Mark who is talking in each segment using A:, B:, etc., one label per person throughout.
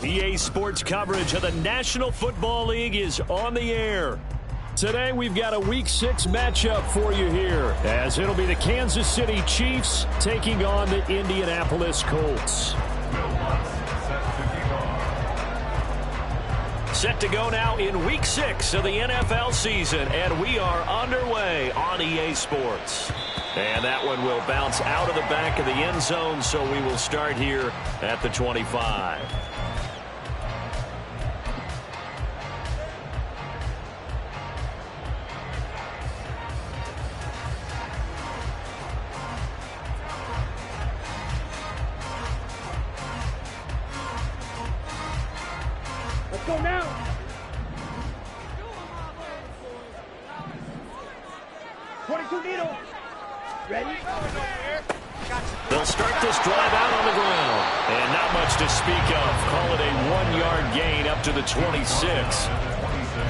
A: EA Sports coverage of the National Football League is on the air. Today we've got a Week 6 matchup for you here, as it'll be the Kansas City Chiefs taking on the Indianapolis Colts. Set to go now in Week 6 of the NFL season, and we are underway on EA Sports. And that one will bounce out of the back of the end zone, so we will start here at the 25.
B: Let's go now. Needle. Ready?
A: They'll start this drive out on the ground. And not much to speak of. Call it a 1-yard gain up to the 26.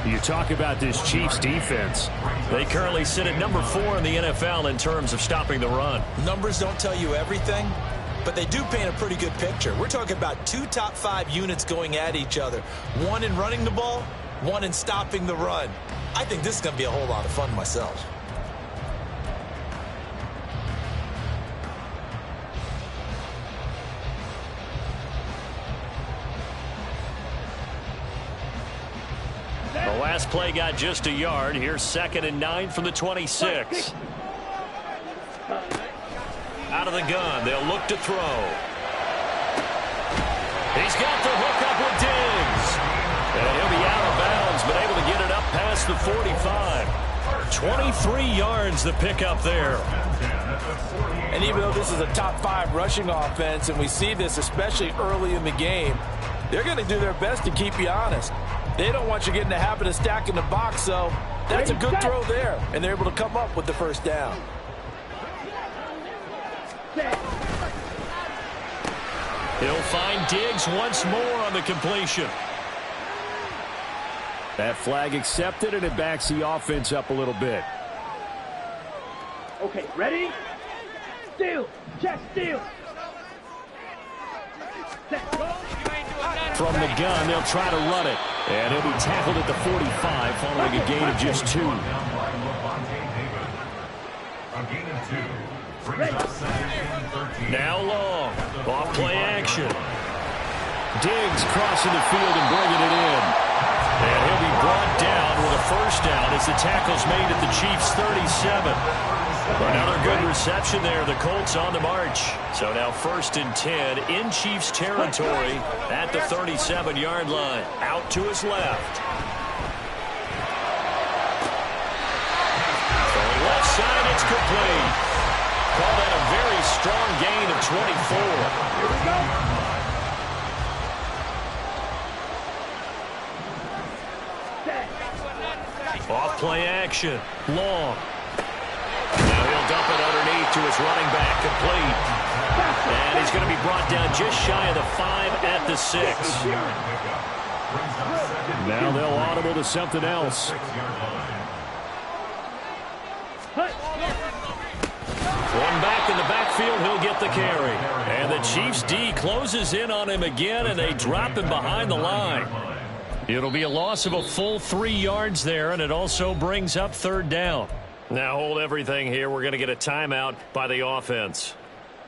A: You talk about this Chiefs defense. They currently sit at number 4 in the NFL in terms of stopping the run.
C: Numbers don't tell you everything, but they do paint a pretty good picture. We're talking about 2 top 5 units going at each other. One in running the ball, one in stopping the run. I think this is going to be a whole lot of fun myself.
A: The last play got just a yard. Here's 2nd and 9 from the 26. Out of the gun. They'll look to throw. He's got the hook up with Diggs. And he'll be out of bounds, but able to get it up past the 45. 23 yards the pickup there.
D: And even though this is a top 5 rushing offense, and we see this especially early in the game, they're going to do their best to keep you honest. They don't want you getting the habit of stacking the box, so that's a good throw there. And they're able to come up with the first down.
A: He'll find Diggs once more on the completion. That flag accepted, and it backs the offense up a little bit.
B: Okay, ready? Steal. Check, steal.
A: From the gun, they'll try to run it. And he'll be tackled at the 45 following a gain of just 2. Now long. Off play action. Diggs crossing the field and bringing it in. And he'll be brought down with a first down as the tackle's made at the Chiefs' 37. Another good reception there. The Colts on the march. So now 1st and 10 in Chiefs territory at the 37-yard line. Out to his left. Going left side, it's complete. Call that a very strong gain of 24.
B: Here we go.
A: Off play action. Long. Now he'll dump it underneath to his running back, complete. And he's going to be brought down just shy of the 5 at the 6. Now they'll audible to something else. One back in the backfield, he'll get the carry. And the Chiefs D closes in on him again, and they drop him behind the line. It'll be a loss of a full 3 yards there, and it also brings up 3rd down. Now hold everything here. We're going to get a timeout by the offense.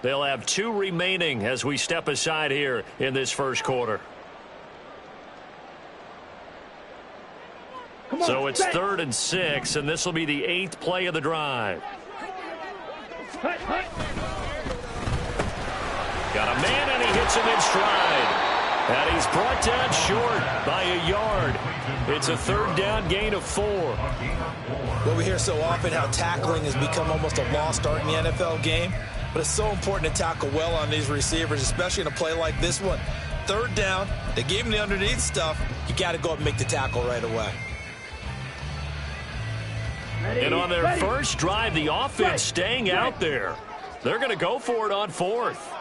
A: They'll have 2 remaining as we step aside here in this first quarter. So it's 3rd and 6, and this will be the 8th play of the drive. Got a man, and he hits him in stride. And he's brought down short by a yard. It's a 3rd down gain of 4.
C: Well, we hear so often how tackling has become almost a lost art in the NFL game. But it's so important to tackle well on these receivers, especially in a play like this one. 3rd down, they gave him the underneath stuff. You got to go up and make the tackle right away.
A: And on their first drive, the offense staying out there. They're going to go for it on 4th.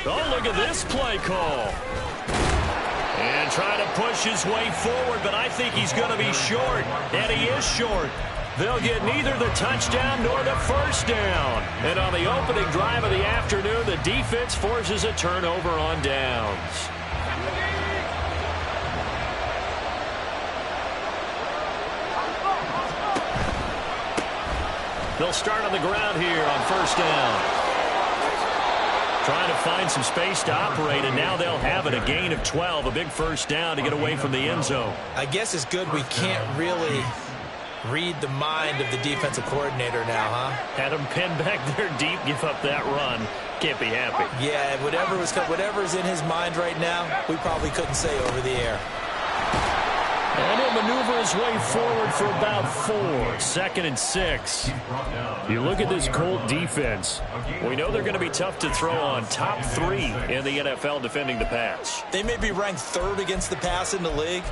A: Oh, look at this play call. And trying to push his way forward, but I think he's going to be short. And he is short. They'll get neither the touchdown nor the first down. And on the opening drive of the afternoon, the defense forces a turnover on downs. They'll start on the ground here on first down. Trying to find some space to operate, and now they'll have it. A gain of 12, a big first down to get away from the end zone.
C: I guess it's good we can't really read the mind of the defensive coordinator now, huh?
A: Had him pinned back there deep, give up that run. Can't be happy.
C: Yeah, whatever's in his mind right now, we probably couldn't say over the air.
A: And he'll maneuver his way forward for about 4. 2nd and 6. You look at this Colt defense. We know they're going to be tough to throw on. Top 3 in the NFL defending the pass.
C: They may be ranked 3rd against the pass in the league,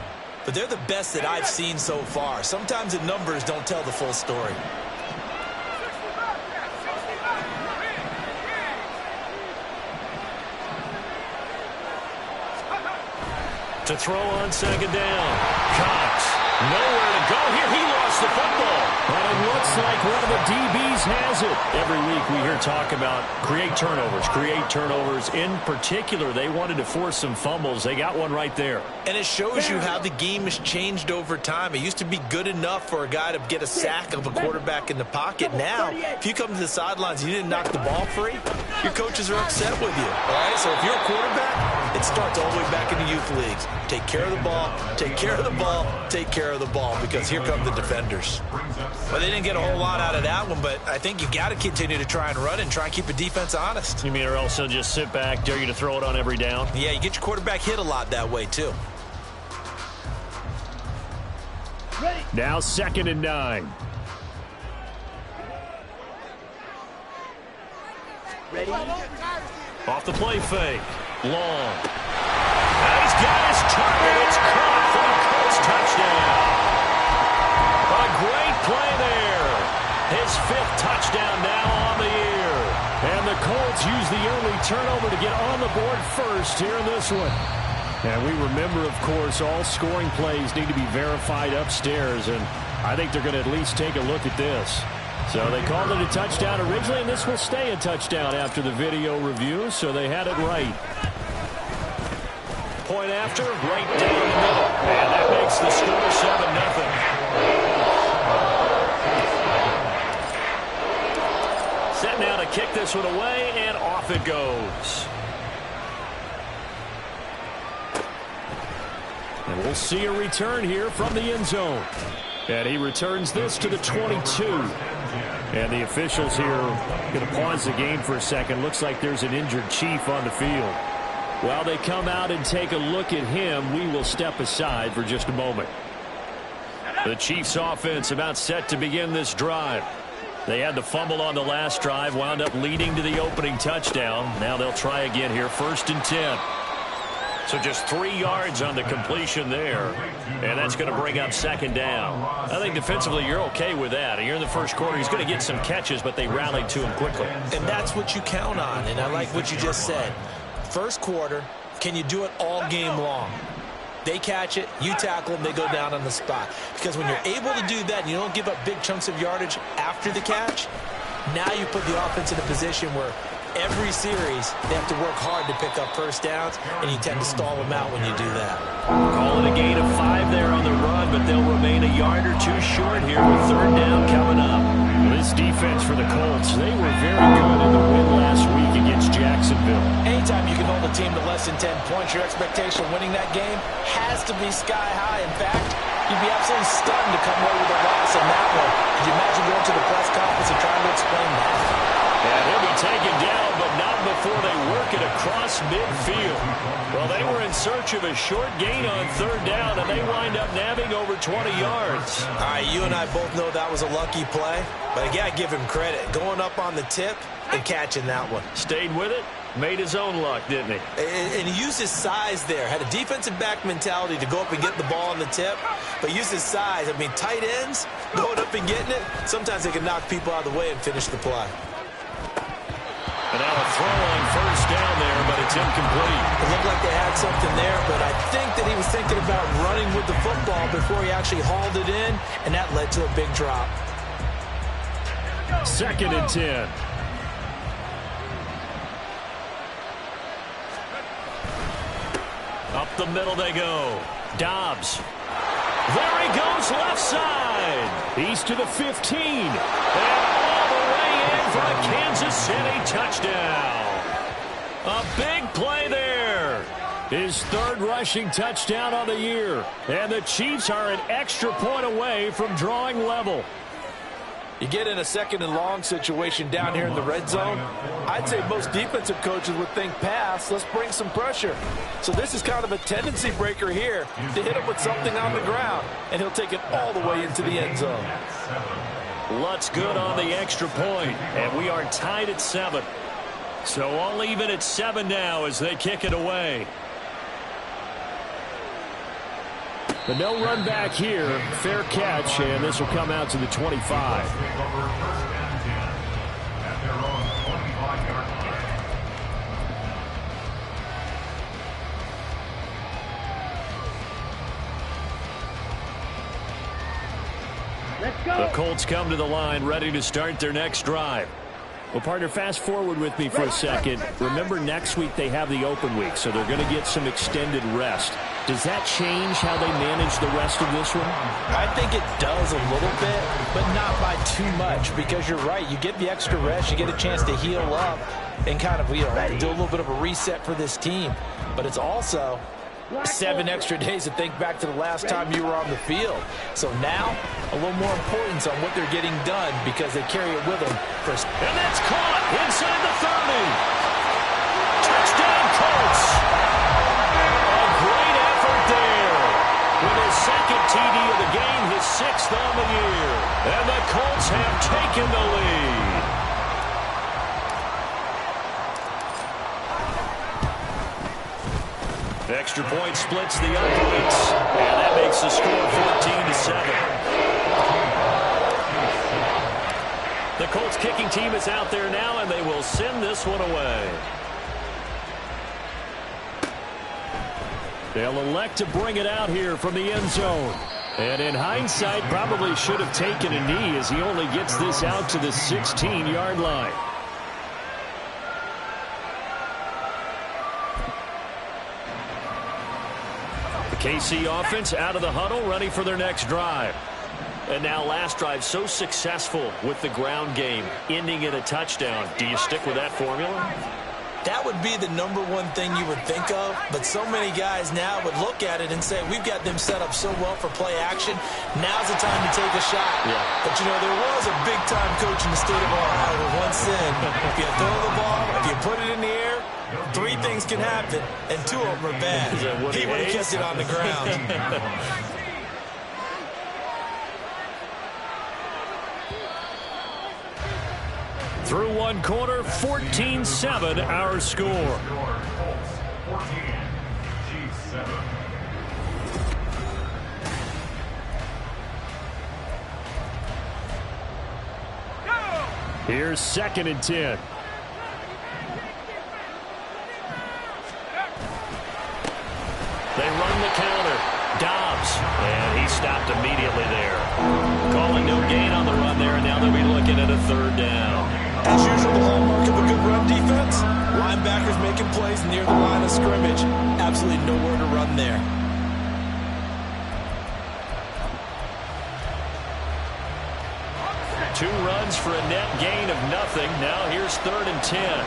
C: but they're the best that I've seen so far. Sometimes the numbers don't tell the full story.
A: To throw on 2nd down. Cox, nowhere to go here. He lost the football. But it looks like one of the DBs has it. Every week we hear talk about create turnovers. In particular, they wanted to force some fumbles. They got one right there.
C: And it shows you how the game has changed over time. It used to be good enough for a guy to get a sack of a quarterback in the pocket. Now, if you come to the sidelines and you didn't knock the ball free, your coaches are upset with you. All right, so if you're a quarterback, it starts all the way back in the youth leagues. Take care of the ball, take care of the ball, take care of the ball, because here come the defenders. Well, they didn't get a whole lot out of that one, but I think you got to continue to try and run and try and keep the defense honest.
A: You mean or else they'll just sit back, dare you to throw it on every down?
C: Yeah, you get your quarterback hit a lot that way, too.
A: Now 2nd and 9.
B: Ready?
A: Off the play fake. Long. He's got his target. It's caught for a Colts touchdown. A great play there. His 5th touchdown now on the year. And the Colts use the early turnover to get on the board first here in this one. And we remember, of course, all scoring plays need to be verified upstairs. And I think they're going to at least take a look at this. So they called it a touchdown originally, and this will stay a touchdown after the video review, so they had it right. Point after, right down the middle. And that makes the score 7-0. Set now to kick this one away, and off it goes. And we'll see a return here from the end zone. And he returns this to the 22. And the officials here going to pause the game for a second. Looks like there's an injured Chief on the field. While they come out and take a look at him, we will step aside for just a moment. The Chiefs offense about set to begin this drive. They had the fumble on the last drive, wound up leading to the opening touchdown. Now they'll try again here, 1st and 10. So just 3 yards on the completion there, and that's going to bring up 2nd down. I think defensively you're okay with that. Here in the first quarter, he's going to get some catches, but they rallied to him quickly.
C: And that's what you count on, and I like what you just said. First quarter, can you do it all game long? They catch it, you tackle them, they go down on the spot. Because when you're able to do that and you don't give up big chunks of yardage after the catch, now you put the offense in a position where every series, they have to work hard to pick up first downs, and you tend to stall them out when you do that.
A: Call it a gain of 5 there on the run, but they'll remain a yard or 2 short here with 3rd down coming up. This defense for the Colts, they were very good in the win last week against Jacksonville.
C: Anytime you can hold a team to less than 10 points, your expectation of winning that game has to be sky high. In fact, you'd be absolutely stunned to come away with a loss in that one. Could you imagine going to the press conference and trying to explain that?
A: And he'll be taken down, but not before they work it across midfield. Well, they were in search of a short gain on 3rd down, and they wind up nabbing over 20 yards.
C: All right, you and I both know that was a lucky play, but I got to give him credit. Going up on the tip and catching that one.
A: Stayed with it, made his own luck, didn't he?
C: And he used his size there. Had a defensive back mentality to go up and get the ball on the tip, but used his size. I mean, tight ends, going up and getting it, sometimes they can knock people out of the way and finish the play.
A: And now a throw on 1st down there, but it's incomplete.
C: It looked like they had something there, but I think that he was thinking about running with the football before he actually hauled it in, and that led to a big drop.
A: 2nd and 10. Up the middle they go. Dobbs. There he goes left side. He's to the 15. And all the way in for a Kansas City touchdown. A big play there. His 3rd rushing touchdown on the year. And the Chiefs are an extra point away from drawing level.
D: You get in a 2nd and long situation down here in the red zone. I'd say most defensive coaches would think pass. Let's bring some pressure. So this is kind of a tendency breaker here to hit him with something on the ground. And he'll take it all the way into the end zone.
A: Lutz good on the extra point. And we are tied at 7. So all even at 7 now as they kick it away. But no run back here. Fair catch, and this will come out to the 25.
B: Let's go.
A: The Colts come to the line, ready to start their next drive. Well, partner, fast forward with me for a second. Remember, next week they have the open week, so they're going to get some extended rest. Does that change how they manage the rest of this one?
D: I think it does a little bit, but not by too much, because you're right. You get the extra rest, you get a chance to heal up and kind of, do a little bit of a reset for this team. But it's also 7 extra days to think back to the last time you were on the field. So now, a little more importance on what they're getting done because they carry it with them.
A: And that's caught inside the 30. Touchdown, Colts. A great effort there. With his 2nd TD of the game, his 6th on the year. And the Colts have taken the lead. Extra point splits the uprights, and that makes the score 14-7. The Colts kicking team is out there now, and they will send this one away. They'll elect to bring it out here from the end zone. And in hindsight, probably should have taken a knee as he only gets this out to the 16-yard line. KC offense out of the huddle, ready for their next drive. And now last drive so successful with the ground game, ending in a touchdown. Do you stick with that formula?
C: That would be the #1 thing you would think of, but so many guys now would look at it and say, we've got them set up so well for play action. Now's the time to take a shot.
A: Yeah.
C: But, there was a big-time coach in the state of Ohio who once said, if you throw the ball, if you put it in the air, 3 things can happen, and 2 of them are bad. He would have kept it on the ground.
A: Through 1 quarter, 14-7 our score. Here's 2nd and 10. They run the counter. Dobbs. And he stopped immediately there. Calling no gain on the run there, and now they'll be looking at a 3rd down.
C: As usual, the hallmark of a good run defense, linebackers making plays near the line of scrimmage. Absolutely nowhere to run there.
A: Two runs for a net gain of nothing. Now here's 3rd and 10.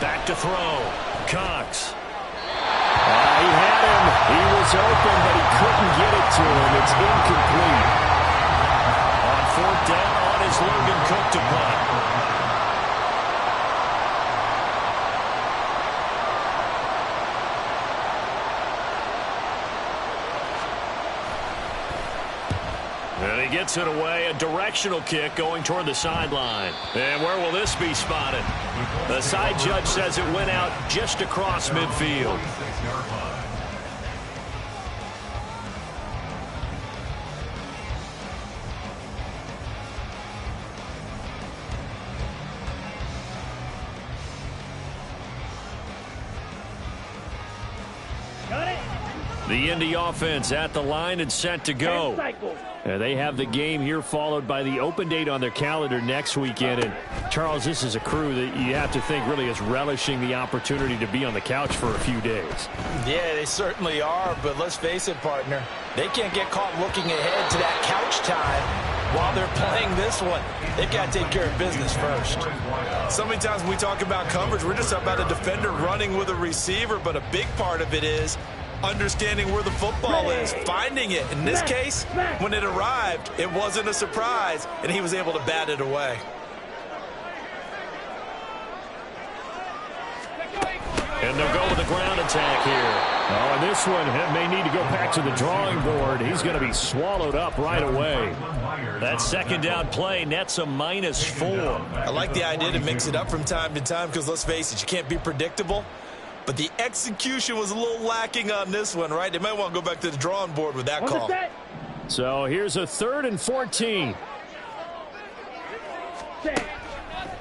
A: Back to throw. Cox. He had him. He was open, but he couldn't get it to him. It's incomplete. On 4th down, on is Logan Cook to punt. And he gets it away. A directional kick going toward the sideline. And where will this be spotted? The side judge says it went out just across midfield. The Indy offense at the line and set to go. They have the game here followed by the open date on their calendar next weekend. And Charles, this is a crew that you have to think really is relishing the opportunity to be on the couch for a few days.
D: Yeah, they certainly are. But let's face it, partner, they can't get caught looking ahead to that couch time while they're playing this one. They've got to take care of business first.
C: So many times when we talk about coverage, we're just about a defender running with a receiver, but a big part of it is understanding where the football is, finding it. In this case, when it arrived, it wasn't a surprise, and he was able to bat it away.
A: And they'll go with the ground attack here. Oh, and this one may need to go back to the drawing board. He's going to be swallowed up right away. That second down play nets a -4.
C: I like the idea to mix it up from time to time because, let's face it, you can't be predictable. But the execution was a little lacking on this one, right? They might want to go back to the drawing board with that call.
A: So here's a 3rd and 14.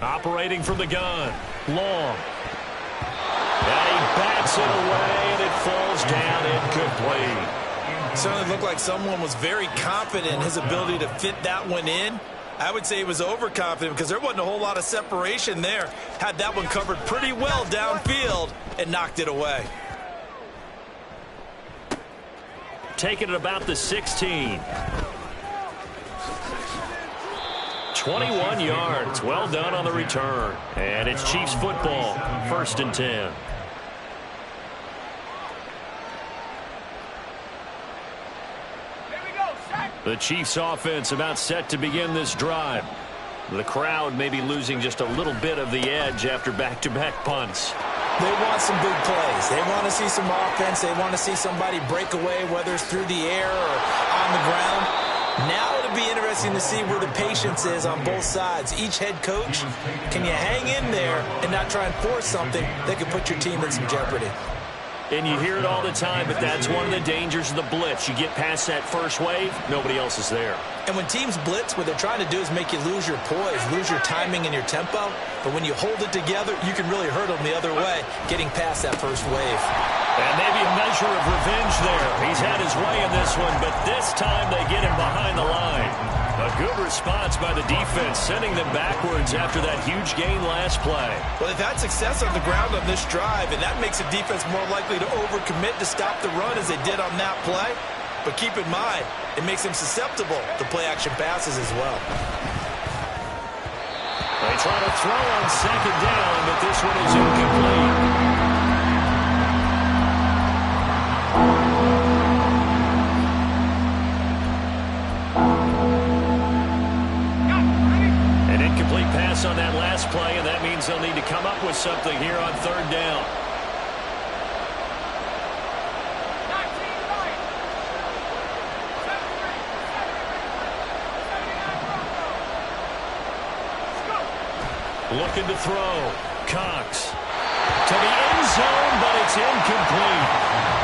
A: Operating from the gun. Long. And he bats it away, and it falls down incomplete.
C: It certainly looked like someone was very confident in his ability to fit that one in. I would say he was overconfident because there wasn't a whole lot of separation there. Had that one covered pretty well downfield and knocked it away.
A: Taking it about the 16. 21 yards. Well done on the return. And it's Chiefs football. 1st and 10. The Chiefs offense about set to begin this drive. The crowd may be losing just a little bit of the edge after back-to-back punts.
C: They want some big plays. They want to see some offense. They want to see somebody break away, whether it's through the air or on the ground. Now it'll be interesting to see where the patience is on both sides. Each head coach, can you hang in there and not try and force something that could put your team in some jeopardy?
A: And you hear it all the time, but that's one of the dangers of the blitz. You get past that first wave, nobody else is there.
C: And when teams blitz, what they're trying to do is make you lose your poise, lose your timing and your tempo. But when you hold it together, you can really hurt them the other way, getting past that first wave.
A: And maybe a measure of revenge there. He's had his way in this one, but this time they get him behind the line. A good response by the defense, sending them backwards after that huge gain last play.
C: Well, they've had success on the ground on this drive, and that makes the defense more likely to overcommit to stop the run as they did on that play. But keep in mind, it makes them susceptible to play-action passes as well.
A: They try to throw on 2nd down, but this one is incomplete. Pass on that last play, and that means they'll need to come up with something here on 3rd down. Looking to throw. Cox to the end zone, but it's incomplete.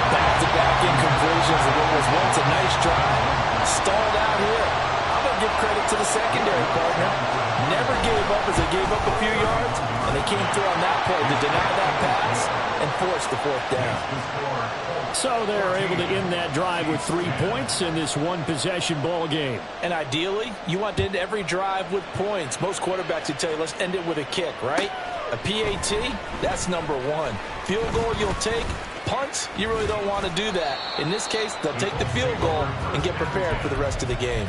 D: Back-to-back incompletions of what was once a nice drive. Stalled out here. I'm going to give credit to the secondary, partner. Never gave up as they gave up a few yards, and they came through on that play to deny that pass and force the 4th down.
A: So they're able to end that drive with 3 points in this one-possession ball game.
D: And ideally, you want to end every drive with points. Most quarterbacks would tell you, let's end it with a kick, right? A PAT, that's number 1. Field goal you'll take. Punts, you really don't want to do that. In this case, they'll take the field goal and get prepared for the rest of the game.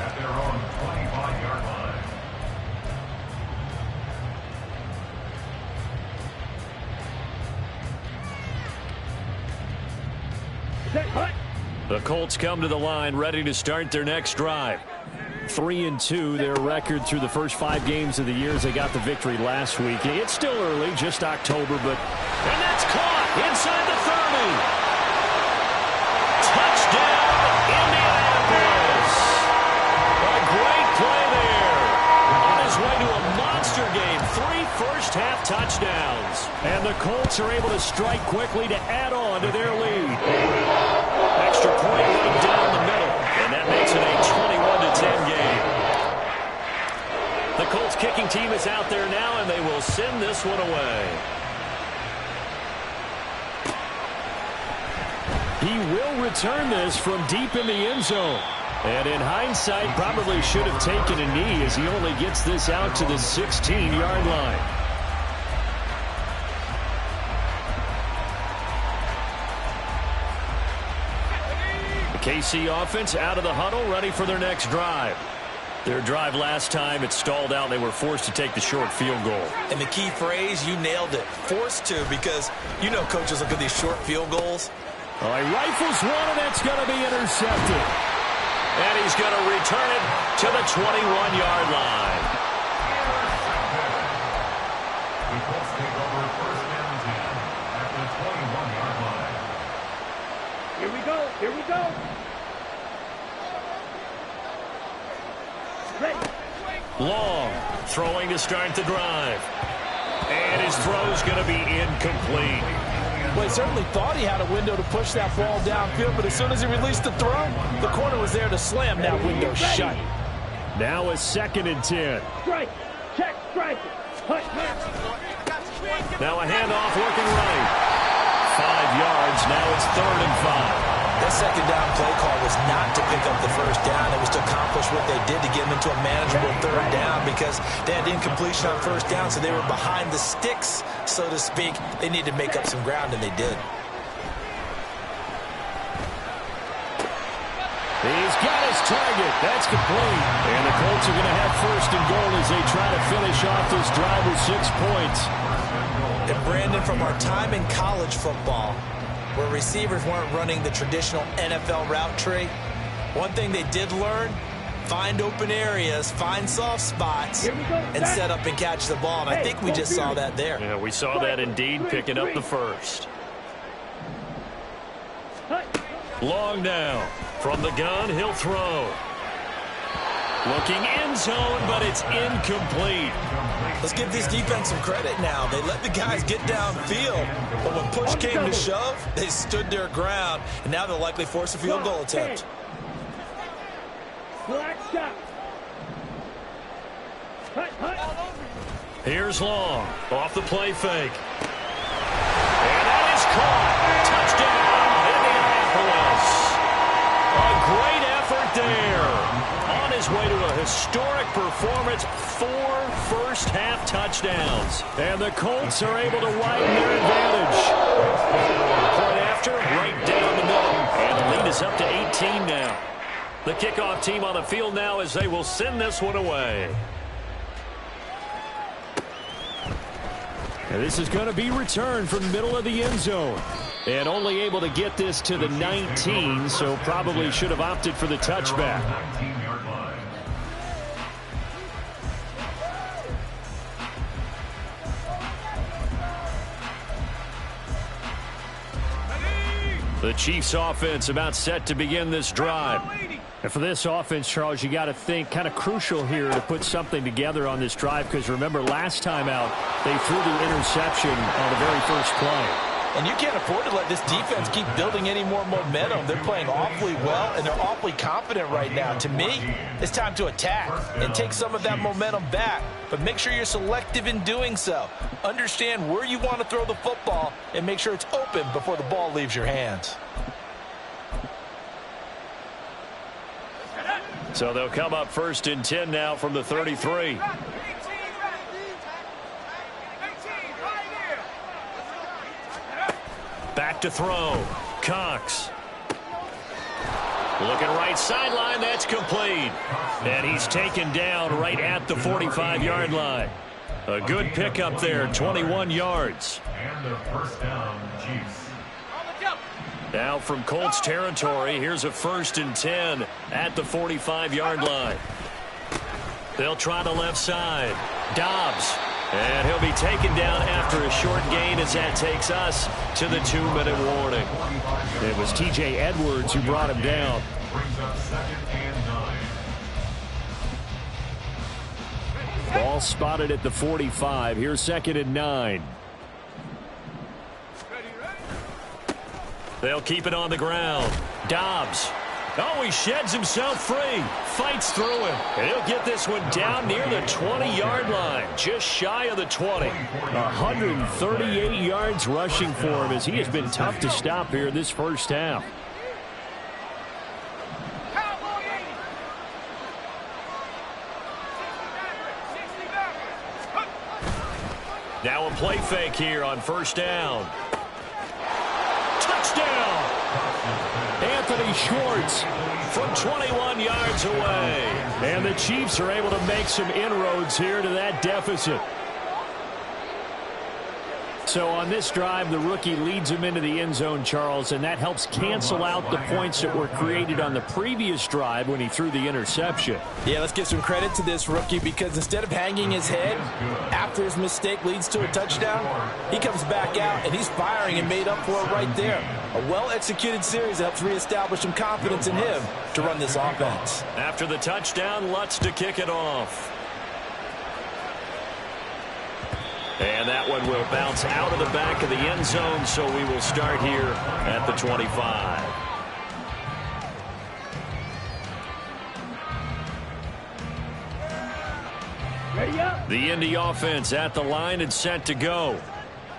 A: The Colts come to the line ready to start their next drive. 3-2, their record through the first 5 games of the year as they got the victory last week. It's still early, just October, but... And that's caught inside the 30. Touchdown, Indianapolis. A great play there. On his way to a monster game, 3 first-half touchdowns. And the Colts are able to strike quickly to add on to their lead. Extra point right down the middle, and that makes it a 21-10 game. The Colts kicking team is out there now, and they will send this one away. He will return this from deep in the end zone. And in hindsight, probably should have taken a knee as he only gets this out to the 16-yard line. The KC offense out of the huddle, ready for their next drive. Their drive last time, it stalled out. They were forced to take the short field goal.
C: And the key phrase, you nailed it. Forced to, because you know coaches look at these short field goals.
A: All right, rifles one, and that's going to be intercepted. And he's going to return it to the 21-yard line.
B: Here we go. Here we go. Ready.
A: Long, throwing to start the drive. And his throw's going to be incomplete.
D: Well, he certainly thought he had a window to push that ball downfield, but as soon as he released the throw, the corner was there to slam that window shut.
A: Now a 2nd and 10.
B: Strike. Check. Strike. Hut.
A: Now a handoff working right. 5 yards. Now it's 3rd and 5.
C: That second down play call was not to pick up the first down. It was to accomplish what they did to get them into a manageable 3rd down because they had incompletion on 1st down, so they were behind the sticks, so to speak. They needed to make up some ground, and they did.
A: He's got his target. That's complete. And the Colts are going to have 1st and goal as they try to finish off this drive with 6 points.
C: And Brandon, from our time in college football, where receivers weren't running the traditional NFL route tree, one thing they did learn, find open areas, find soft spots, and set up and catch the ball. And I think we just saw that there.
A: Yeah, we saw that indeed, picking up the first. Long now. From the gun, he'll throw. Looking end zone, but it's incomplete.
C: Let's give this defense some credit now. They let the guys get downfield, but when push came to shove, they stood their ground, and now they'll likely force a field goal attempt.
B: Black shot.
A: Here's Long, off the play fake. And that is caught. Touchdown, Indianapolis. A great effort there. On his way to a historic performance, 4 first-half touchdowns. And the Colts are able to widen their advantage. Point after, right down the middle. And the lead is up to 18 now. The kickoff team on the field now as they will send this one away. And this is going to be returned from the middle of the end zone. And only able to get this to the 19, so probably should have opted for the touchback. The Chiefs offense about set to begin this drive. And for this offense, Charles, you got to think kind of crucial here to put something together on this drive, because remember last time out they threw the interception on the very first play.
D: And you can't afford to let this defense keep building any more momentum. They're playing awfully well, and they're awfully confident right now. To me, it's time to attack and take some of that momentum back. But make sure you're selective in doing so. Understand where you want to throw the football and make sure it's open before the ball leaves your hands.
A: So they'll come up 1st and 10 now from the 33. Back to throw. Cox. Looking right sideline. That's complete. And he's taken down right at the 45-yard line. A good pickup there, 21 yards.
E: And the first down, Chiefs.
A: Now from Colts territory, here's a 1st and 10 at the 45-yard line. They'll try the left side. Dobbs. And he'll be taken down after a short gain as that takes us to the 2-minute warning. It was T.J. Edwards who brought him down.
E: Brings up 2nd and 9.
A: Ball spotted at the 45. Here's 2nd and 9. They'll keep it on the ground. Dobbs Oh, he sheds himself free. Fights through him. And he'll get this one down near the 20-yard line. Just shy of the 20. 138 yards rushing for him as he has been tough to stop here in this first half. Now a play fake here on first down. Touchdown! Anthony Schwartz from 21 yards away. And the Chiefs are able to make some inroads here to that deficit. So on this drive, the rookie leads him into the end zone, Charles, and that helps cancel out the points that were created on the previous drive when he threw the interception.
D: Yeah, let's give some credit to this rookie because instead of hanging his head after his mistake leads to a touchdown, he comes back out and he's firing and made up for it right there. A well-executed series that helps reestablish some confidence in him to run this offense.
A: After the touchdown, Lutz to kick it off. And that one will bounce out of the back of the end zone, so we will start here at the 25.
B: Ready up.
A: The Indy offense at the line and set to go.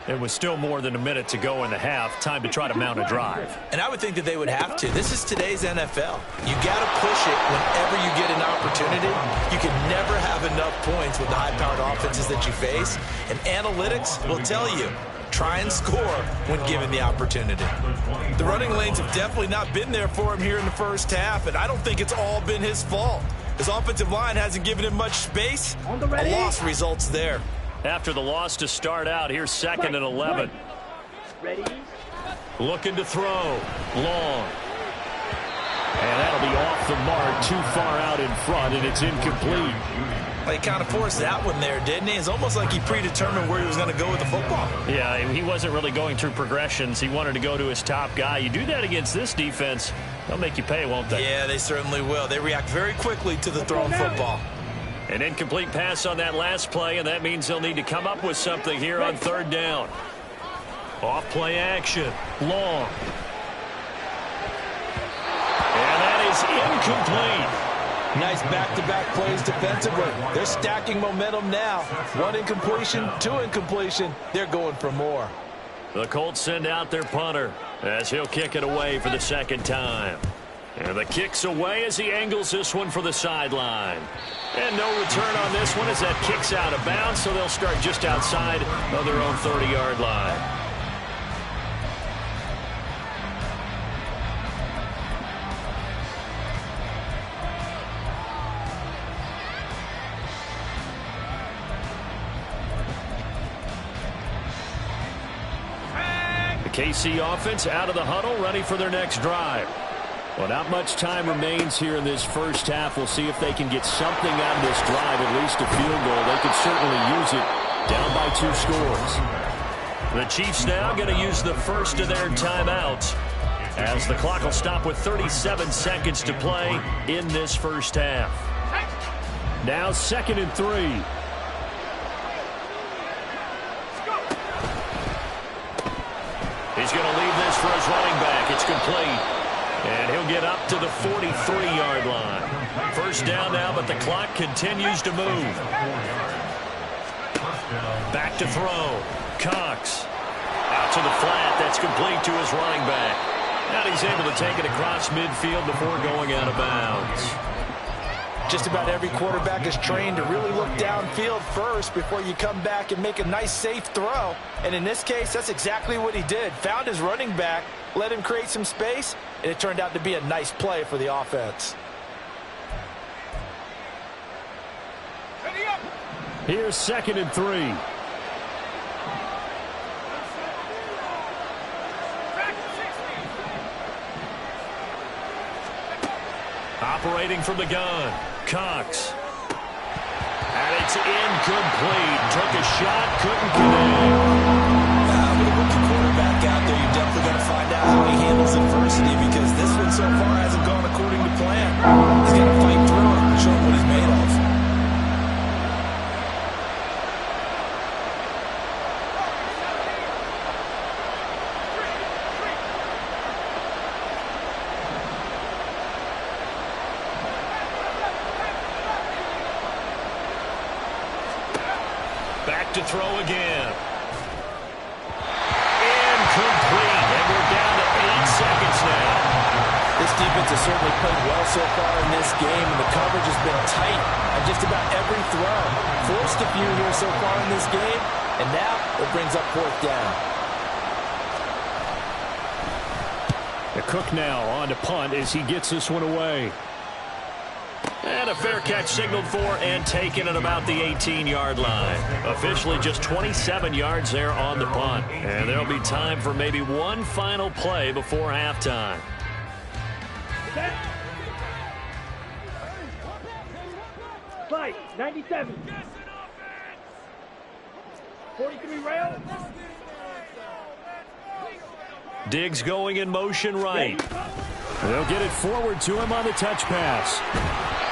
A: It was still more than a minute to go in the half. Time to try to mount a drive.
C: And I would think that they would have to. This is today's NFL. You got to push it whenever you get an opportunity. You can never have enough points with the high-powered offenses that you face. And analytics will tell you, try and score when given the opportunity. The running lanes have definitely not been there for him here in the first half, and I don't think it's all been his fault. His offensive line hasn't given him much space. A loss results there.
A: After the loss to start out, here's second and 11.
B: Ready?
A: Looking to throw. Long. And that'll be off the mark, too far out in front, and it's incomplete.
C: Well, he kind of forced that one there, didn't he? It's almost like he predetermined where he was going to go with the football.
A: Yeah, he wasn't really going through progressions. He wanted to go to his top guy. You do that against this defense, they'll make you pay, won't they?
C: Yeah, they certainly will. They react very quickly to the thrown football.
A: An incomplete pass on that last play, and that means they'll need to come up with something here on third down. Off play action. Long. And that is incomplete.
D: Nice back-to-back plays defensively. They're stacking momentum now. One incompletion, two incompletion. They're going for more.
A: The Colts send out their punter as he'll kick it away for the second time. And the kick's away as he angles this one for the sideline. And no return on this one as that kick's out of bounds, so they'll start just outside of their own 30-yard line. The KC offense out of the huddle, ready for their next drive. Well, not much time remains here in this first half. We'll see if they can get something out of this drive, at least a field goal. They could certainly use it, down by 2 scores. The Chiefs now going to use the first of their timeouts as the clock will stop with 37 seconds to play in this first half. Now 2nd and 3. He's going to leave this for his running back. It's complete. And he'll get up to the 43-yard line. First down now, but the clock continues to move. Back to throw. Cox. Out to the flat. That's complete to his running back. Now he's able to take it across midfield before going out of bounds.
D: Just about every quarterback is trained to really look downfield first before you come back and make a nice, safe throw. And in this case, that's exactly what he did. Found his running back, let him create some space, and it turned out to be a nice play for the offense.
A: Here's 2nd and 3. Operating from the gun, Cox. And it's incomplete. Took a shot, couldn't connect.
C: With a rookie quarterback out there, you're definitely going to find out how he handles adversity because this one so far hasn't gone according to plan. He's got to fight through it and show him what he's made of.
A: back to throw again. Incomplete, and we're down to 8 seconds now.
D: This defense has certainly played well so far in this game, and the coverage has been tight on just about every throw. Forced a few here so far in this game, and now it brings up 4th down.
A: The Cook now on to punt as he gets this one away. And a fair catch signaled for and taken at about the 18-yard line. Officially just 27 yards there on the punt. And there'll be time for maybe one final play before halftime.
B: Fight, 97. 43 rail.
A: Diggs going in motion right. They'll get it forward to him on the touch pass.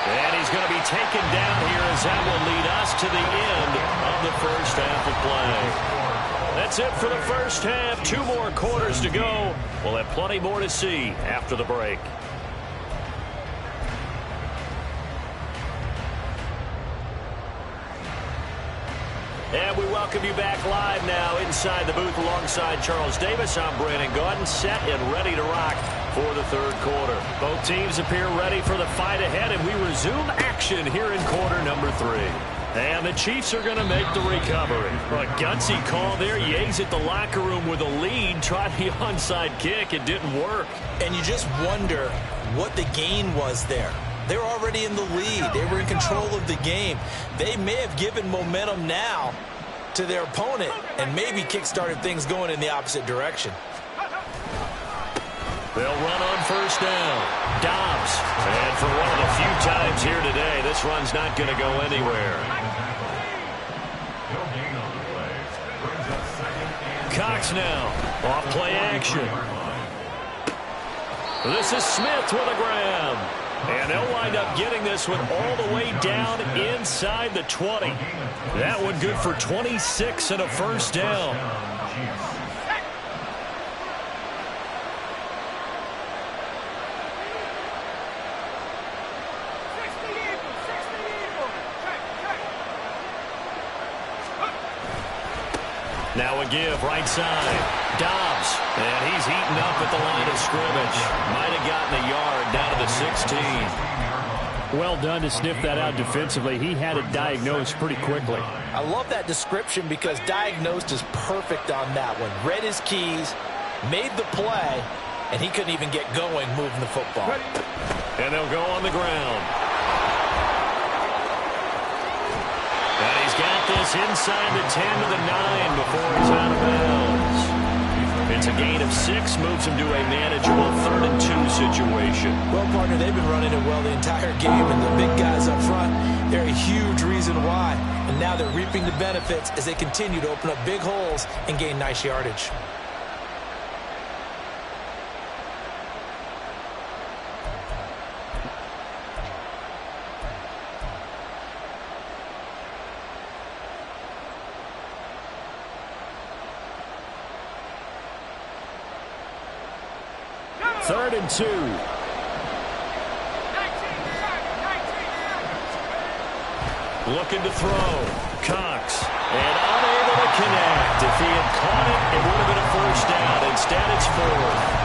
A: And he's going to be taken down here as that will lead us to the end of the first half of play. That's it for the first half. 2 more quarters to go. We'll have plenty more to see after the break. And we welcome you back live now inside the booth alongside Charles Davis. I'm Brandon Gaudin, set and ready to rock for the 3rd quarter. Both teams appear ready for the fight ahead, and we resume action here in quarter number 3. And the Chiefs are going to make the recovery. A gutsy call there. You exit the locker room with a lead. Tried the onside kick. It didn't work.
C: And you just wonder what the gain was there. They're already in the lead. They were in control of the game. They may have given momentum now to their opponent and maybe kick-started things going in the opposite direction.
A: They'll run on 1st down. Dobbs. And for one of the few times here today, this run's not going to go anywhere. Cox now. Off play action. This is Smith with a grab. And they'll wind up getting this one all the way down inside the 20. That one good for 26 and a 1st down. Now a give right side. Dobbs. And he's eaten up at the line of scrimmage. Might have gotten a yard down to the 16. Well done to sniff that out defensively. He had it diagnosed pretty quickly.
D: I love that description because diagnosed is perfect on that one. Read his keys, made the play, and he couldn't even get going moving the football.
A: And they'll go on the ground. And he's got this inside the 10 to the 9 before he's out of bounds. It's a gain of 6, moves him to a manageable 3rd and 2 situation.
C: Well, partner, they've been running it well the entire game, and the big guys up front, they're a huge reason why. And now they're reaping the benefits as they continue to open up big holes and gain nice yardage.
A: Third and 2. Looking to throw. Cox. And unable to connect. If he had caught it, it would have been a 1st down. Instead, it's 4th.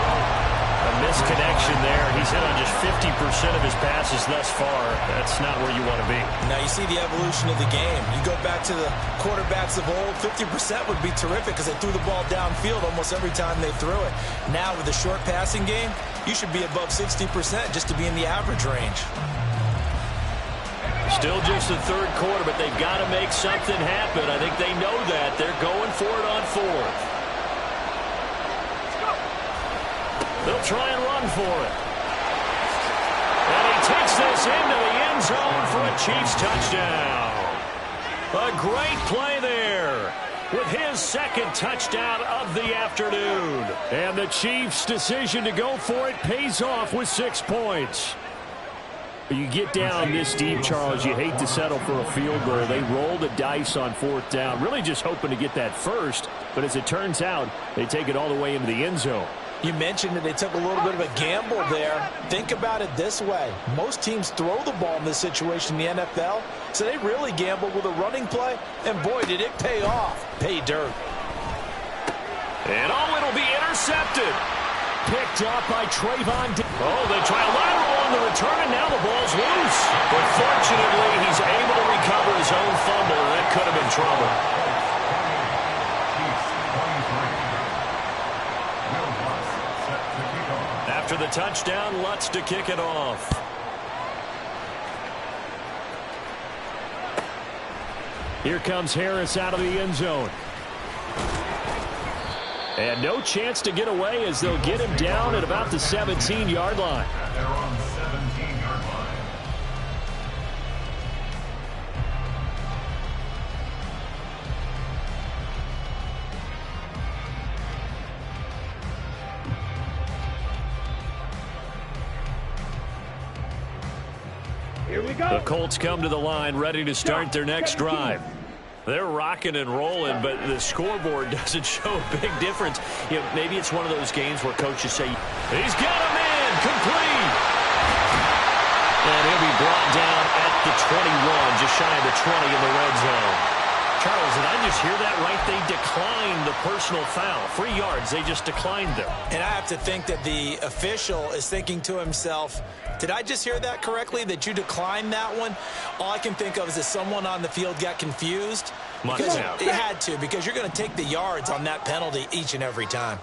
A: A misconnection there. He's hit on just 50% of his passes thus far. That's not where you want to be.
C: Now you see the evolution of the game. You go back to the quarterbacks of old, 50% would be terrific because they threw the ball downfield almost every time they threw it. Now with the short passing game, you should be above 60% just to be in the average range.
A: Still just the 3rd quarter, but they've got to make something happen. I think they know that. They're going for it on 4th. They'll try and run for it. And he takes this into the end zone for a Chiefs touchdown. A great play there with his 2nd touchdown of the afternoon. And the Chiefs' decision to go for it pays off with 6 points. You get down this deep, Charles, you hate to settle for a field goal. They roll the dice on 4th down, really just hoping to get that first. But as it turns out, they take it all the way into the end zone.
D: You mentioned that they took a little bit of a gamble there. Think about it this way. Most teams throw the ball in this situation in the NFL, so they really gambled with a running play, and boy, did it pay off. Pay dirt.
A: And it'll be intercepted. Picked up by Trayvon. Oh, they try a lateral on the return, and now the ball's loose. But fortunately, he's able to recover his own fumble, and that could have been trouble. After the touchdown, Lutz to kick it off. Here comes Harris out of the end zone. And no chance to get away as they'll get him down at about the 17-yard line.
E: They're on the 17-yard line.
B: Here we go.
A: The Colts come to the line ready to start their next drive. They're rocking and rolling, but the scoreboard doesn't show a big difference. You know, maybe it's one of those games where coaches say, he's got him in, complete. And he'll be brought down at the 21, just shy of the 20 in the red zone. Charles, did I just hear that right? They declined the personal foul. 3 yards, they just declined them.
C: And I have to think that the official is thinking to himself, did I just hear that correctly, that you declined that one? All I can think of is that someone on the field got confused.
A: Must have.
C: It had to, because you're going to take the yards on that penalty each and every time.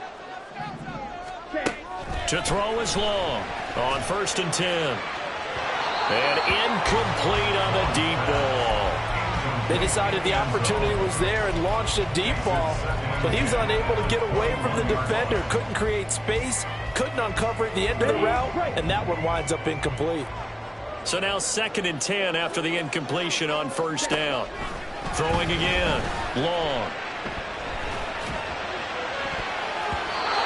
A: To throw is long on 1st and 10. And incomplete on the deep ball.
D: They decided the opportunity was there and launched a deep ball, but he was unable to get away from the defender, couldn't create space, couldn't uncover at the end of the route, and that one winds up incomplete.
A: So now 2nd and 10 after the incompletion on 1st down. Throwing again, long.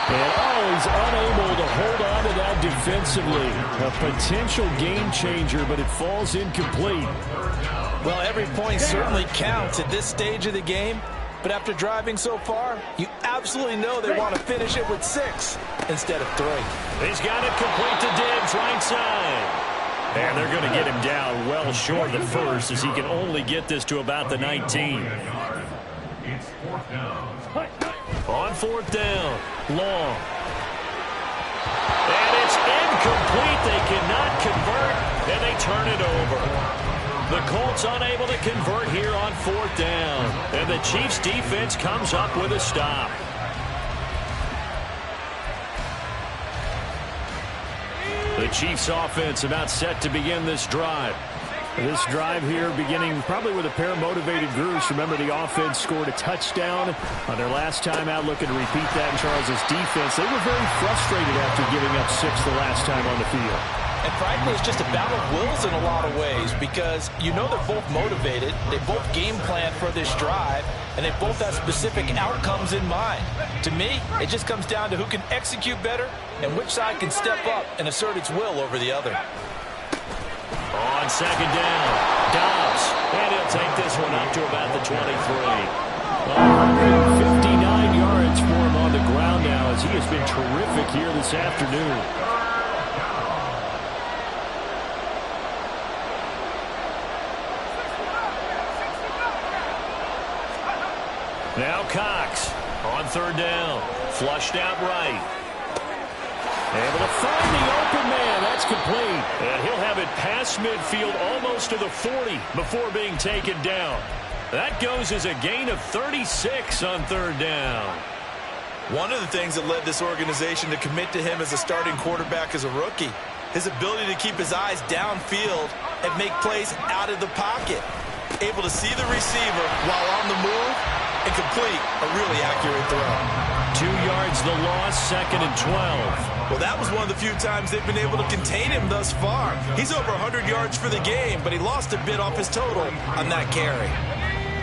A: And he's unable to hold on to that defensively. A potential game changer, but it falls incomplete.
D: Well, every point certainly counts at this stage of the game, but after driving so far, you absolutely know they want to finish it with 6 instead of 3.
A: He's got it complete to Diggs, right side. And they're going to get him down well short of the first, as he can only get this to about the 19.
E: It's 4th down.
A: On 4th down, long. And it's incomplete. They cannot convert, and they turn it over. The Colts unable to convert here on 4th down. And the Chiefs defense comes up with a stop. The Chiefs offense about set to begin this drive. This drive here beginning probably with a pair of motivated groups. Remember, the offense scored a touchdown on their last time out, looking to repeat that in Charles's defense. They were very frustrated after giving up 6 the last time on the field.
D: And frankly, it's just a battle of wills in a lot of ways, because you know they're both motivated, they both game plan for this drive, and they both have specific outcomes in mind. To me, it just comes down to who can execute better and which side can step up and assert its will over the other.
A: On 2nd down, Dobbs, and he'll take this one up to about the 23. 159 yards for him on the ground now, as he has been terrific here this afternoon. Now Cox on 3rd down, flushed out right. Able to find the open man. That's complete. And he'll have it past midfield almost to the 40 before being taken down. That goes as a gain of 36 on 3rd down.
C: One of the things that led this organization to commit to him as a starting quarterback as a rookie, his ability to keep his eyes downfield and make plays out of the pocket. Able to see the receiver while on the move and complete a really accurate throw.
A: 2 yards the loss, 2nd and 12.
C: Well, that was one of the few times they've been able to contain him thus far. He's over 100 yards for the game, but he lost a bit off his total on that carry.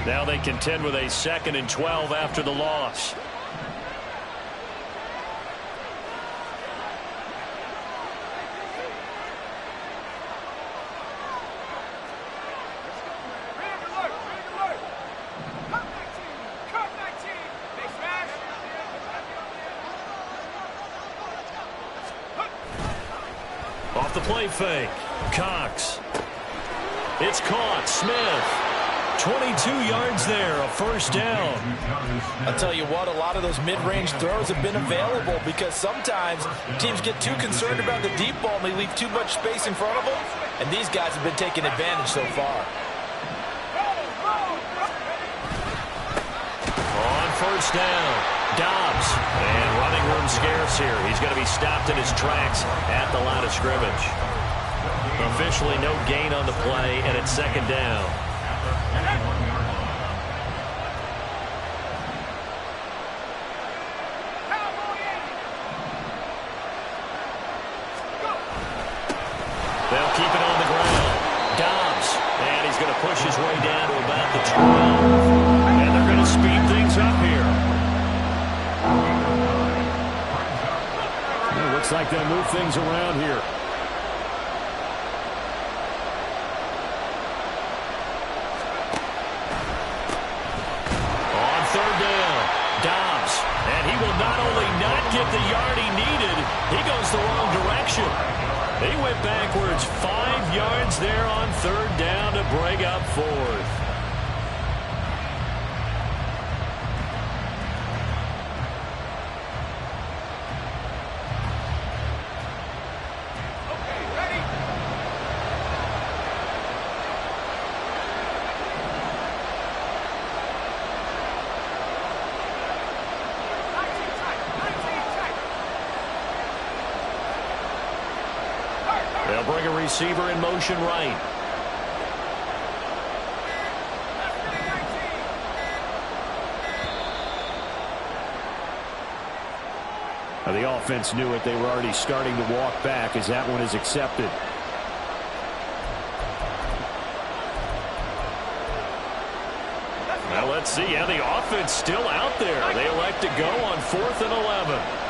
A: Now they contend with a 2nd and 12 after the loss. off the play fake. Cox. It's caught. Smith. 22 yards there, a first down.
D: I'll tell you what, a lot of those mid-range throws have been available because sometimes teams get too concerned about the deep ball and they leave too much space in front of them, and these guys have been taking advantage so far.
A: On first down, Dobbs. And running room scarce here. He's going to be stopped in his tracks at the line of scrimmage. Officially no gain on the play, and it's second down. They'll keep it on the ground. Dobbs, and he's going to push his way down to about the 12. And they're going to speed things up here.
F: It looks like they'll move things around here.
A: On third down, Dobbs. And he will not only not get the yard he needed, he goes the wrong direction. He went backwards 5 yards there on third down to break up fourth. They'll bring a receiver in motion right.
F: Now, the offense knew it. They were already starting to walk back as that one is accepted.
A: Now let's see. Yeah, the offense still out there. They elect to go on 4th and 11.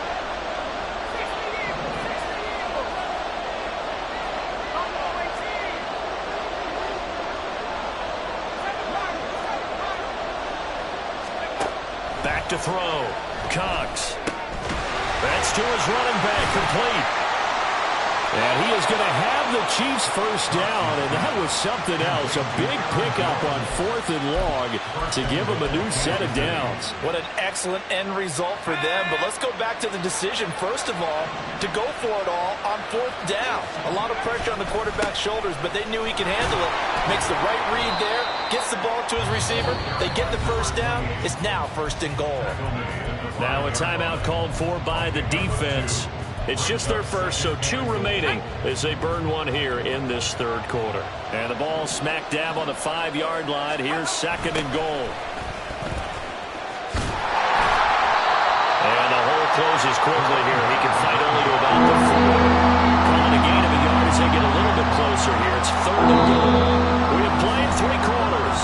A: Back to throw. Cox. That's to his running back, complete. And he is going to have the Chiefs first down, and that was something else. A big pickup on 4th and long to give them a new set of downs.
D: What an excellent end result for them. But let's go back to the decision, first of all, to go for it all on 4th down. A lot of pressure on the quarterback's shoulders, but they knew he could handle it. Makes the right read there, gets the ball to his receiver. They get the first down. It's now 1st and goal.
A: Now a timeout called for by the defense. It's just their first, so 2 remaining as they burn one here in this third quarter. And the ball smack dab on the 5-yard line. Here's 2nd and goal. And the hole closes quickly here. He can fight only to about the 4. Calling a gain of a yard as they get a little bit closer here. It's 3rd and goal. We have played 3 quarters.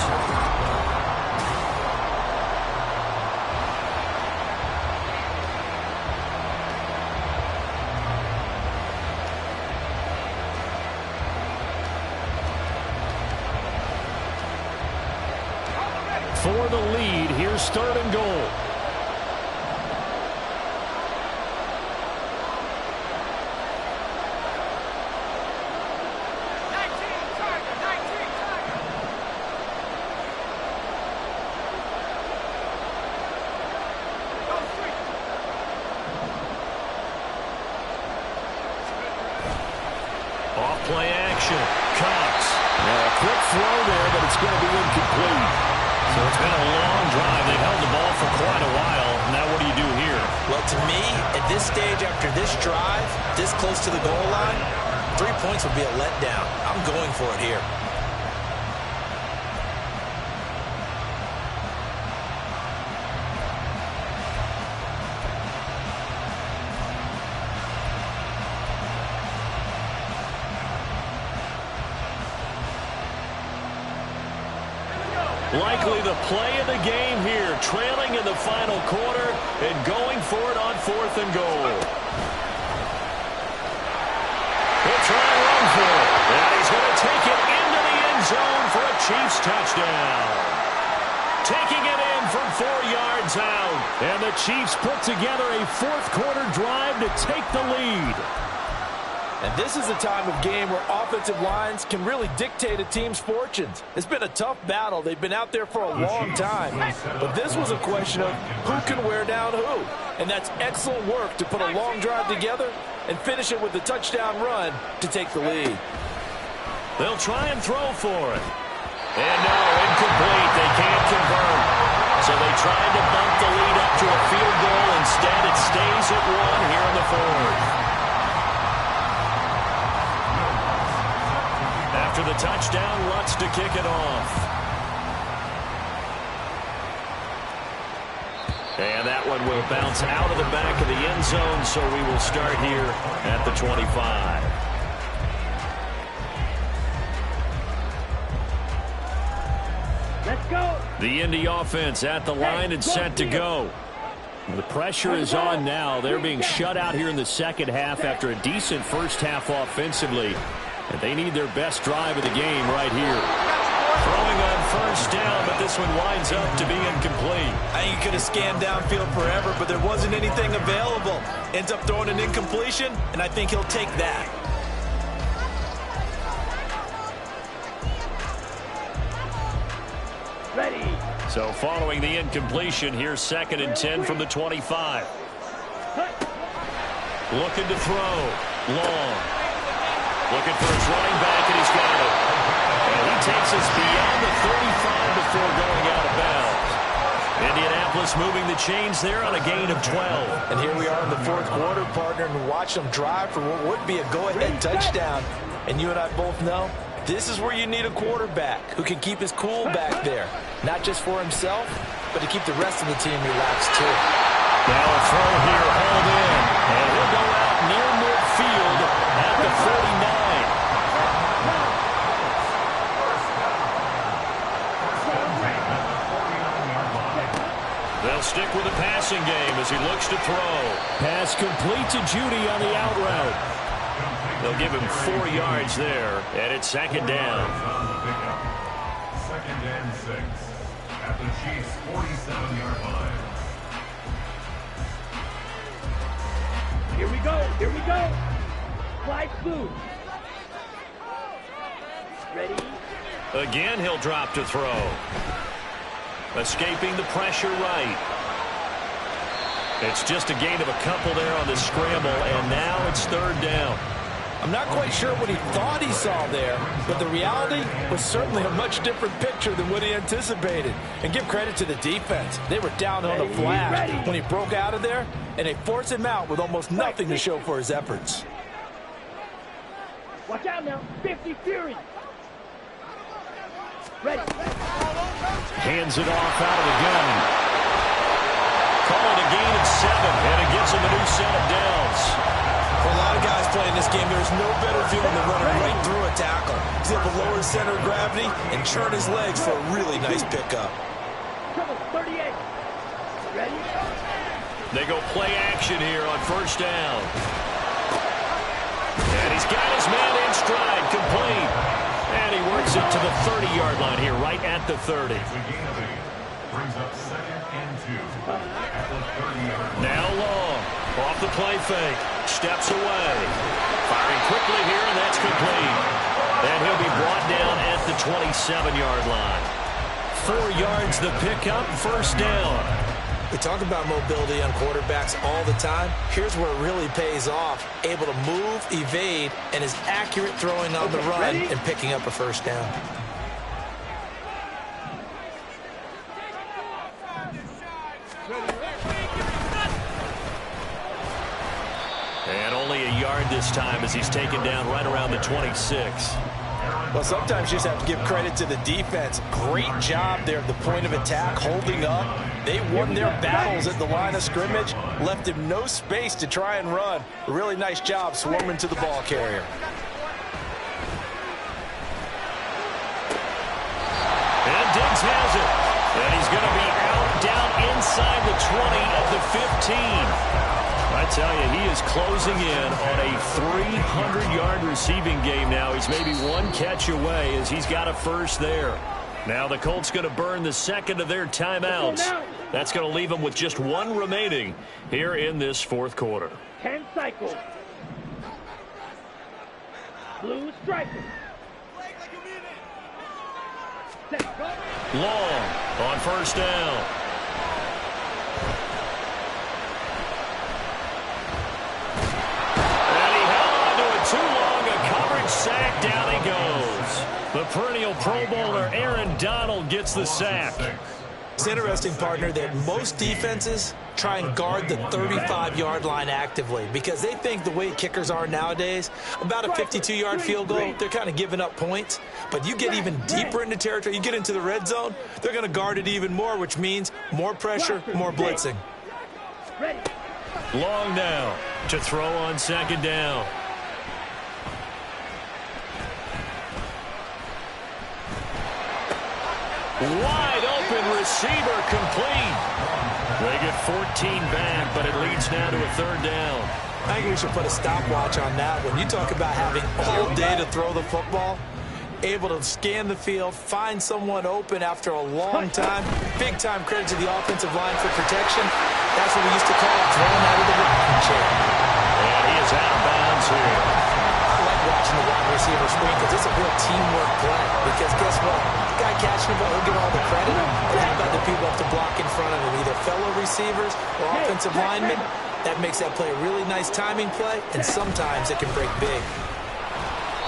A: For the lead, here's 3rd and goal. Off play action. Cox.
F: A quick throw there, but it's going to be incomplete.
A: So it's been a long drive. They've held the ball for quite a while. Now what do you do here?
C: Well, to me, at this stage after this drive, this close to the goal line, 3 points would be a letdown. I'm going for it here.
A: Likely the play of the game here, trailing in the final quarter and going for it on 4th and goal. He'll try and run for it. And he's going to take it into the end zone for a Chiefs touchdown. Taking it in from 4 yards out. And the Chiefs put together a 4th quarter drive to take the lead.
D: And this is a time of game where offensive lines can really dictate a team's fortunes. It's been a tough battle. They've been out there for a long time. But this was a question of who can wear down who. And that's excellent work to put a long drive together and finish it with a touchdown run to take the lead.
A: They'll try and throw for it. And no, incomplete. They can't convert. So they tried to bump the lead up to a field goal. Instead, it stays at 1 here in the fourth. After the touchdown, Lutz to kick it off. And that one will bounce out of the back of the end zone, so we will start here at the 25.
B: Let's go.
A: The Indy offense at the line and set to go. The pressure is on now. They're being shut out here in the second half after a decent first half offensively. And they need their best drive of the game right here. Throwing on first down, but this one winds up to be incomplete.
C: I think he could have scanned downfield forever, but there wasn't anything available. Ends up throwing an incompletion, and I think he'll take that.
B: Ready.
A: So following the incompletion, here's 2nd and 10 from the 25. Looking to throw. Long. Looking for his running back, and he's got it. And he takes us beyond the 35 before going out of bounds. Indianapolis moving the chains there on a gain of 12.
D: And here we are in the fourth quarter, partner, and watch them drive for what would be a go-ahead touchdown. And you and I both know this is where you need a quarterback who can keep his cool back there. Not just for himself, but to keep the rest of the team relaxed, too.
A: Now a throw here, hauled in. And he'll go out near midfield at the 49. They'll stick with the passing game as he looks to throw. Pass complete to Judy on the out route. They'll give him 4 yards there, and it's 2nd down.
E: 2nd and 6 at the Chiefs' 47-yard line.
B: Here we go. Here we go. Fly blue. Ready.
A: Again, he'll drop to throw. Escaping the pressure right. It's just a gain of a couple there on the scramble, and now it's 3rd down.
D: I'm not quite sure what he thought he saw there, but the reality was certainly a much different picture than what he anticipated. And give credit to the defense. They were down on the flash when he broke out of there, and they forced him out with almost nothing to show for his efforts.
B: Watch out now. 50 Fury. Ready.
A: Hands it off out of the gun. Call it a gain of 7, and it gives him a new set of downs.
C: For a lot of guys playing this game, there's no better feeling than running right through a tackle. He's able to lower his center of gravity and churn his legs for a really nice pickup.
B: Trouble 38. Ready.
A: They go play action here on first down. And he's got his man in stride, complete. And he works it to the 30-yard line here, right at the 30.
E: Brings up 2nd and 2 at the 30-yard line.
A: Now Long, off the play fake, steps away. Firing quickly here, and that's complete. And he'll be brought down at the 27-yard line. 4 yards the pickup, first down.
C: We talk about mobility on quarterbacks all the time. Here's where it really pays off. Able to move, evade, and is accurate throwing on the run and picking up a first down.
A: And only a yard this time as he's taken down right around the 26.
D: Well, sometimes you just have to give credit to the defense. Great job there at the point of attack, holding up. They won their battles at the line of scrimmage, left him no space to try and run. A really nice job swarming to the ball carrier.
A: And Diggs has it. And he's going to be out down inside the 20 at the 15. I tell you, he is closing in on a 300-yard receiving game now. He's maybe one catch away as he's got a first there. Now the Colts going to burn the second of their timeouts. That's going to leave them with just 1 remaining here in this fourth quarter.
B: 10 cycles. Blue striker.
A: Long on first down. And he held on to it too long. A coverage sack. Down he goes. The perennial Pro Bowler Aaron Donald gets the sack.
C: It's interesting, partner, that most defenses try and guard the 35-yard line actively because they think the way kickers are nowadays, about a 52-yard field goal, they're kind of giving up points. But you get even deeper into territory, you get into the red zone, they're going to guard it even more, which means more pressure, more blitzing.
A: Long now to throw on second down. Wide open receiver complete. They get 14 back, but it leads now to a third down.
C: I think we should put a stopwatch on that. When you talk about having all day to throw the football, able to scan the field, find someone open after a long time, big-time credit to the offensive line for protection. That's what we used to call throwing out of the rocking chair.
A: And he is out of bounds here.
C: I like watching the wide receiver screen because it's a real teamwork play. Because guess what? The guy catching the ball, he'll get all the credit. But how about the people up to block in front of him, either fellow receivers or offensive linemen? That makes that play a really nice timing play, and sometimes it can break big.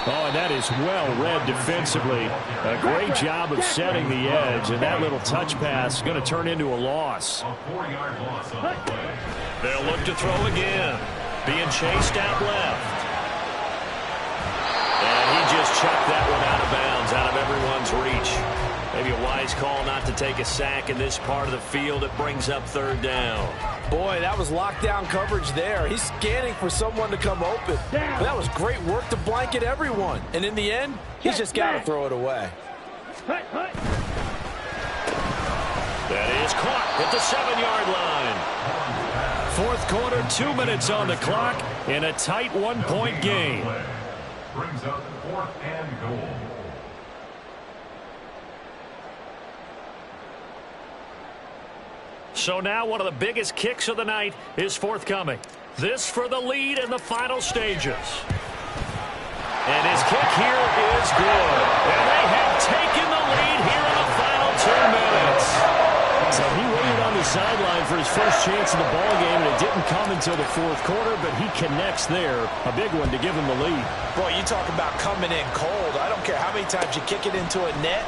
F: Oh, and that is well read defensively. A great job of setting the edge, and that little touch pass is going to turn into a loss.
E: A 4-yard loss on the play.
A: They'll look to throw again. Being chased out left. And he just chucked that one out of bounds, out of everyone's reach. Maybe a wise call not to take a sack in this part of the field. It brings up third down.
D: Boy, that was lockdown coverage there. He's scanning for someone to come open. But that was great work to blanket everyone. And in the end, he's just got to throw it away.
A: That is caught at the 7-yard line. Fourth quarter, 2 minutes on the clock in a tight 1-point game.
E: Brings up 4th and goal.
A: So now one of the biggest kicks of the night is forthcoming. This for the lead in the final stages. And his kick here is good. And they have taken the lead here in the final 2 minutes.
F: So he waited on the sideline for his first chance in the ballgame, and it didn't come until the fourth quarter, but he connects there. A big one to give him the lead.
C: Boy, you talk about coming in cold. I don't care how many times you kick it into a net.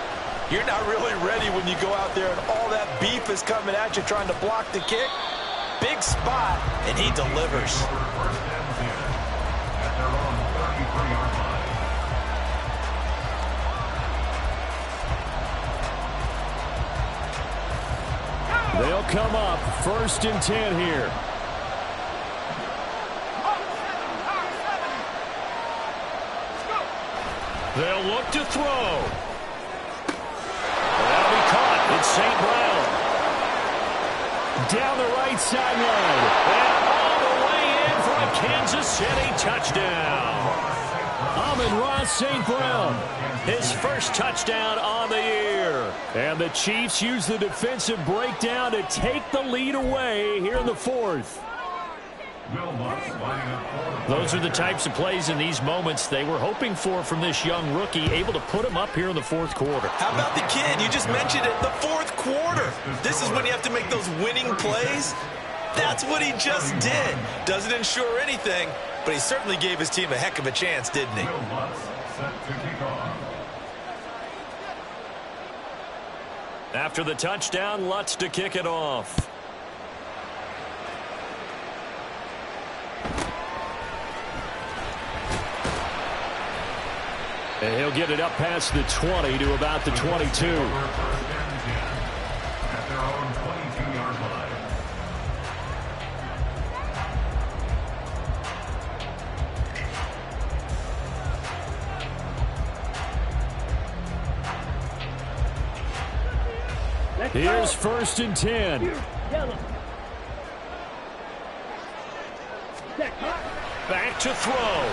C: You're not really ready when you go out there and all that beef is coming at you trying to block the kick. Big spot, and he delivers.
E: First and 10 at their own 33-yard line.
F: They'll come up 1st and 10 here.
A: They'll look to throw. That'll be caught. It's St. Brown.
F: Down the right sideline.
A: And all the way in for a Kansas City touchdown.
F: Amon-Ra St. Brown.
A: His first touchdown on the year.
F: And the Chiefs use the defensive breakdown to take the lead away here in the fourth.
A: Those are the types of plays in these moments they were hoping for from this young rookie, able to put him up here in the fourth quarter.
C: How about the kid? You just mentioned it, the fourth quarter. This is when you have to make those winning plays. That's what he just did. Doesn't ensure anything, but he certainly gave his team a heck of a chance, didn't he?
A: After the touchdown, Lutz to kick it off.
F: And he'll get it up past the 20 to about the 22.
E: At their own 22-yard line.
F: Here's 1st and 10.
A: Back to throw.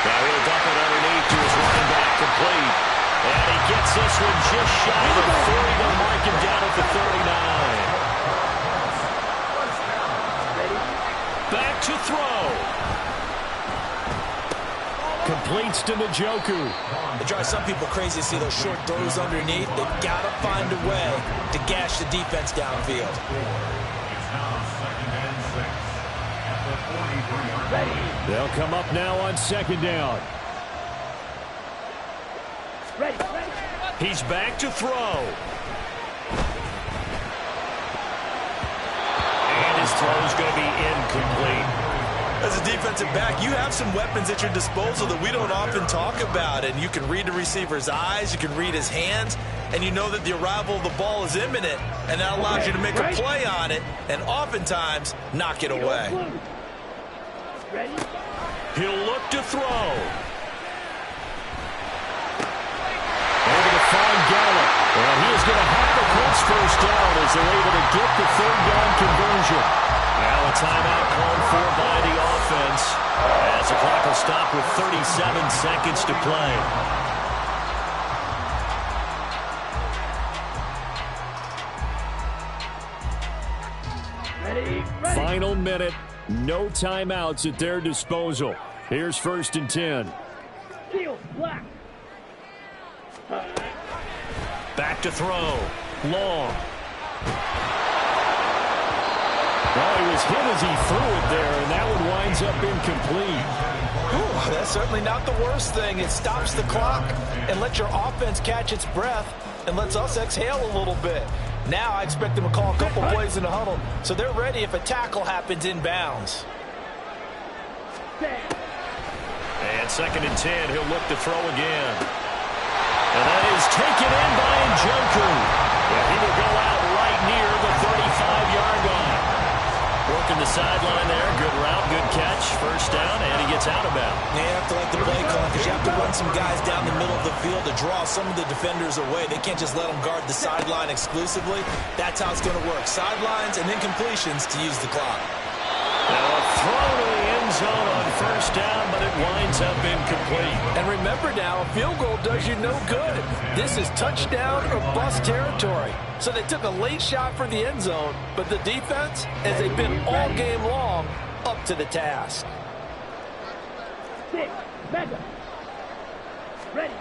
A: Now he'll dump it underneath to his running back, complete. And he gets this one just shy of the 40. They'll mark him down at the 39. Back to throw.
F: Completes to Njoku.
C: It drives some people crazy to see those short throws underneath. They've got to find a way to gash the defense downfield.
E: It's now 2nd and 6 at the 43-yard line.
F: They'll come up now on 2nd down.
B: Ready, ready.
A: He's back to throw. And his throw's going to be incomplete.
C: As a defensive back, you have some weapons at your disposal that we don't often talk about. And you can read the receiver's eyes, you can read his hands, and you know that the arrival of the ball is imminent, and that allows you to make a play on it and oftentimes knock it away.
B: Ready?
A: He'll look to throw. Able to find Gallup. Well, he is going to have the Colts first down as they're able to get the 3rd down conversion. Now a timeout called for by the offense as the clock will stop with 37 seconds to play.
B: Ready, ready.
F: Final minute. No timeouts at their disposal. Here's 1st and 10.
B: Heel, black.
A: Back to throw. Long.
F: Well, he was hit as he threw it there, and that one winds up incomplete.
D: Ooh, that's certainly not the worst thing. It stops the clock and lets your offense catch its breath and lets us exhale a little bit. Now I expect them to call a couple plays in the huddle, so they're ready if a tackle happens inbounds.
A: And 2nd and 10, he'll look to throw again. And that is taken in by Njoku. Yeah, he will go out right near the 35-yard line. Working the sideline there. Good route, good catch. 1st down, and he gets out of bounds.
C: You have to like the play call because you have to run some guys down the middle of the field to draw some of the defenders away. They can't just let them guard the sideline exclusively. That's how it's going to work. Sidelines and then completions to use the clock.
A: Now a throw to the end zone on 1st down, but it winds up incomplete.
D: And remember now, a field goal does you no good. This is touchdown or bust territory. So they took a late shot for the end zone, but the defense, as they've been all game long, up to the task.
B: 6, mega. Ready.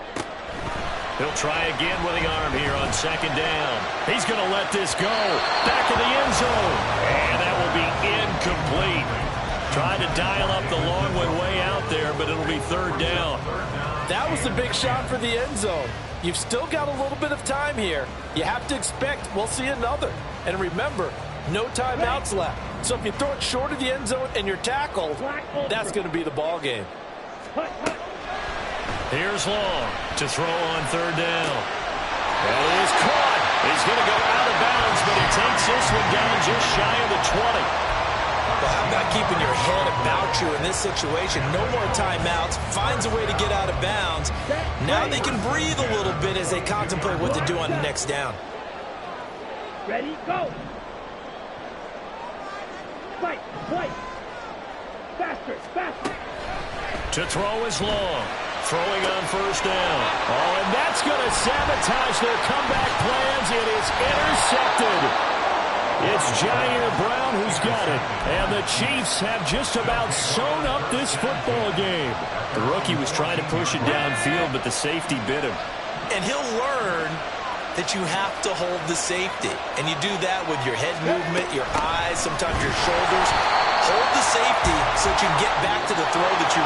A: He'll try again with the arm here on 2nd down. He's going to let this go. Back in the end zone. And that will be incomplete. Tried to dial up the long one way out there, but it'll be 3rd down.
D: That was the big shot for the end zone. You've still got a little bit of time here. You have to expect we'll see another. And remember, no timeouts left. So if you throw it short of the end zone and you're tackled, that's going to be the ball game.
A: Here's Long to throw on 3rd down. And it is caught. He's going to go out of bounds, but he takes this one down just shy of the 20.
C: Well, how about keeping your head about you in this situation? No more timeouts. Finds a way to get out of bounds. Now they can breathe a little bit as they contemplate what to do on the next down.
B: Ready, go. Fight, fight. Faster, faster.
A: To throw is Long. Throwing on 1st down. Oh, and that's going to sabotage their comeback plans. It is intercepted. It's Jair Brown who's got it. And the Chiefs have just about sewn up this football game. The rookie was trying to push it downfield, but the safety bit him.
C: And he'll learn that you have to hold the safety. And you do that with your head movement, your eyes, sometimes your shoulders. Hold the safety so that you can get back to the throw that you